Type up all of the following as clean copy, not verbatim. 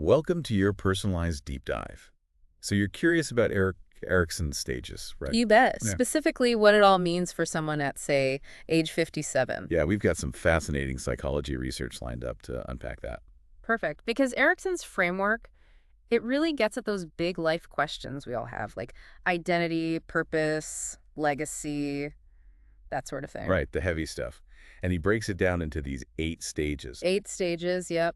Welcome to your personalized deep dive. So you're curious about Erickson's stages, right? You bet. Yeah. Specifically, what it all means for someone at, say, age 57. Yeah, we've got some fascinating psychology research lined up to unpack that. Perfect. Because Erickson's framework, it really gets at those big life questions we all have, like identity, purpose, legacy, that sort of thing. Right, the heavy stuff. And he breaks it down into these 8 stages. 8 stages, yep.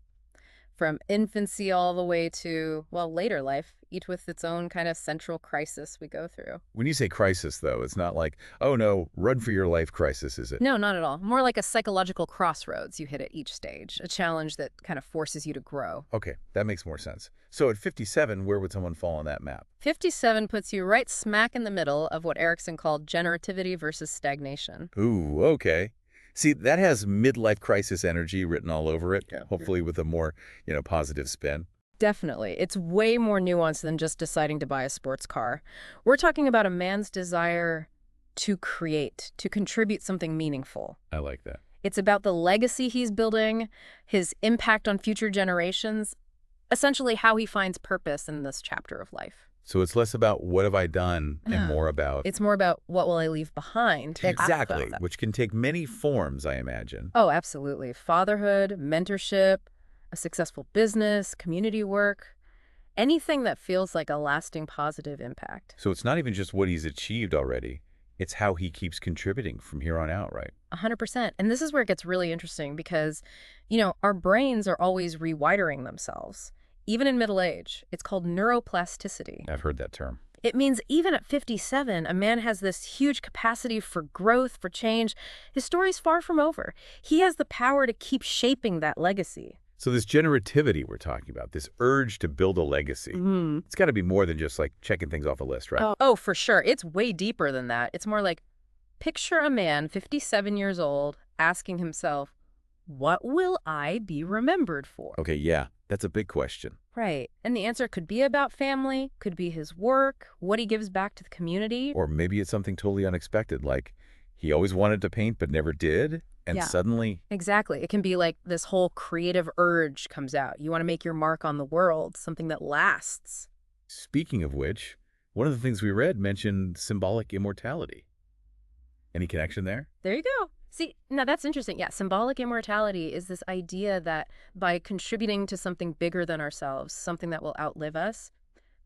From infancy all the way to, well, later life, each with its own kind of central crisis we go through. When you say crisis, though, it's not like, oh no, run for your life crisis, is it? No, not at all. More like a psychological crossroads you hit at each stage, a challenge that kind of forces you to grow. Okay, that makes more sense. So at 57, where would someone fall on that map? 57 puts you right smack in the middle of what Erickson called generativity versus stagnation. Ooh, okay. See, that has midlife crisis energy written all over it, hopefully with a more, positive spin. Definitely. It's way more nuanced than just deciding to buy a sports car. We're talking about a man's desire to create, to contribute something meaningful. I like that. It's about the legacy he's building, his impact on future generations, essentially how he finds purpose in this chapter of life. So it's less about what have I done and more about... It's more about what will I leave behind. Exactly, which can take many forms, I imagine. Oh, absolutely. Fatherhood, mentorship, a successful business, community work, anything that feels like a lasting positive impact. So it's not even just what he's achieved already. It's how he keeps contributing from here on out, right? 100%. And this is where it gets really interesting because, our brains are always rewiring themselves. Even in middle age, it's called neuroplasticity. I've heard that term. It means even at 57, a man has this huge capacity for growth, for change. His story's far from over. He has the power to keep shaping that legacy. So this generativity we're talking about, this urge to build a legacy, it's got to be more than just like checking things off a list, right? Oh, for sure. It's way deeper than that. It's more like, picture a man, 57 years old, asking himself, what will I be remembered for? Okay, yeah, that's a big question. Right. And the answer could be about family, could be his work, what he gives back to the community. Or maybe it's something totally unexpected, like he always wanted to paint but never did, and suddenly... Exactly. It can be like this whole creative urge comes out. You want to make your mark on the world, something that lasts. Speaking of which, one of the things we read mentioned symbolic immortality. Any connection there? There you go. See, now that's interesting. Yeah, symbolic immortality is this idea that by contributing to something bigger than ourselves, something that will outlive us,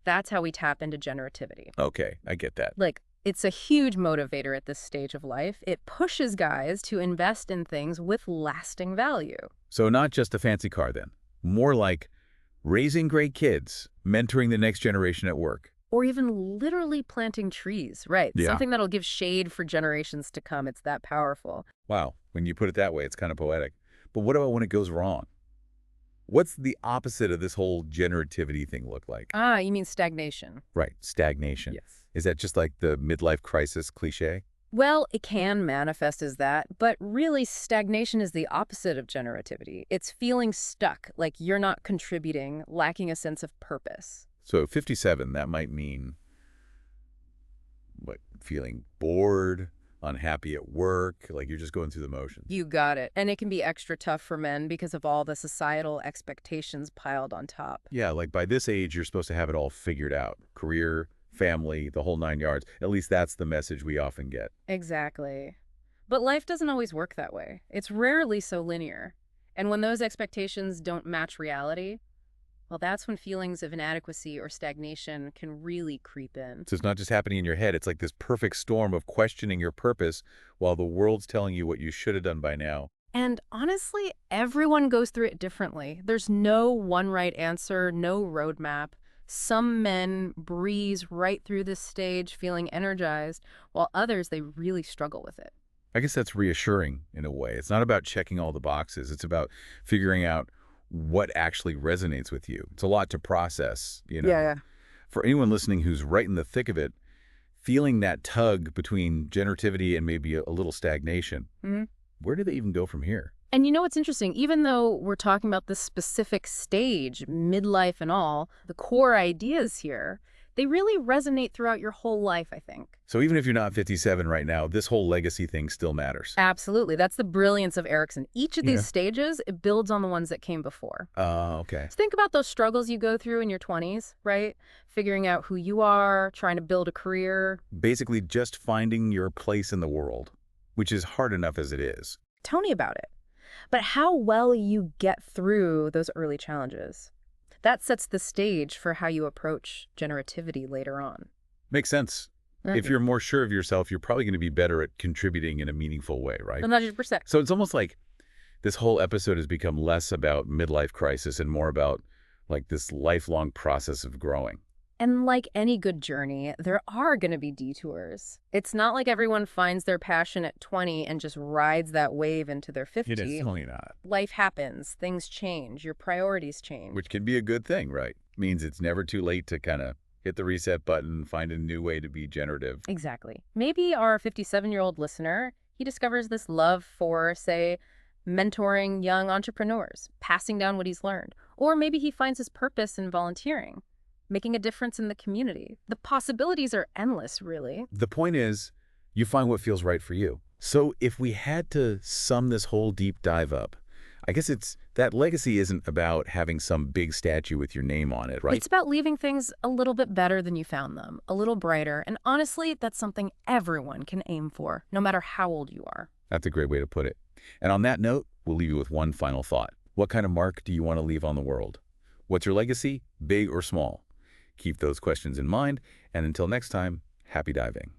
that's how we tap into generativity. Okay, I get that. Like, it's a huge motivator at this stage of life. It pushes guys to invest in things with lasting value. So not just a fancy car then, more like raising great kids, mentoring the next generation at work. Or even literally planting trees, right? Yeah. Something that'll give shade for generations to come. It's that powerful. Wow, when you put it that way, it's kind of poetic. But what about when it goes wrong? What's the opposite of this whole generativity thing look like? Ah, you mean stagnation. Right, stagnation. Yes. Is that just like the midlife crisis cliche? Well, it can manifest as that, but really stagnation is the opposite of generativity. It's feeling stuck, like you're not contributing, lacking a sense of purpose. So 57, that might mean, what, feeling bored, unhappy at work, like you're just going through the motions. You got it. And it can be extra tough for men because of all the societal expectations piled on top. Yeah, like by this age, you're supposed to have it all figured out. Career, family, the whole 9 yards. At least that's the message we often get. Exactly. But life doesn't always work that way. It's rarely so linear. And when those expectations don't match reality, well, that's when feelings of inadequacy or stagnation can really creep in. So it's not just happening in your head. It's like this perfect storm of questioning your purpose while the world's telling you what you should have done by now. And honestly, everyone goes through it differently. There's no one right answer, no roadmap. Some men breeze right through this stage feeling energized, while others, they really struggle with it. I guess that's reassuring in a way. It's not about checking all the boxes. It's about figuring out what actually resonates with you. It's a lot to process, Yeah. For anyone listening who's right in the thick of it, feeling that tug between generativity and maybe a little stagnation, where do they even go from here? And you know what's interesting? Even though we're talking about this specific stage, midlife and all, the core ideas here, They really resonate throughout your whole life, I think. So even if you're not 57 right now, this whole legacy thing still matters. Absolutely. That's the brilliance of Erickson. Each of Yeah. these stages, it builds on the ones that came before. Okay. So think about those struggles you go through in your 20s, right? Figuring out who you are, trying to build a career. Basically just finding your place in the world, which is hard enough as it is. Tell me about it. But how well you get through those early challenges, that sets the stage for how you approach generativity later on. Makes sense. If you're more sure of yourself, you're probably going to be better at contributing in a meaningful way, right? 100%. So it's almost like this whole episode has become less about midlife crisis and more about like this lifelong process of growing. And like any good journey, there are going to be detours. It's not like everyone finds their passion at 20 and just rides that wave into their 50. It is totally not. Life happens, things change, your priorities change. Which can be a good thing, right? Means it's never too late to kind of hit the reset button, find a new way to be generative. Exactly. Maybe our 57-year-old listener, he discovers this love for, say, mentoring young entrepreneurs, passing down what he's learned. Or maybe he finds his purpose in volunteering, making a difference in the community. The possibilities are endless, really. The point is, you find what feels right for you. So if we had to sum this whole deep dive up, I guess it's that legacy isn't about having some big statue with your name on it, right? It's about leaving things a little bit better than you found them, a little brighter. And honestly, that's something everyone can aim for, no matter how old you are. That's a great way to put it. And on that note, we'll leave you with one final thought. What kind of mark do you want to leave on the world? What's your legacy, big or small? Keep those questions in mind, and until next time, happy diving.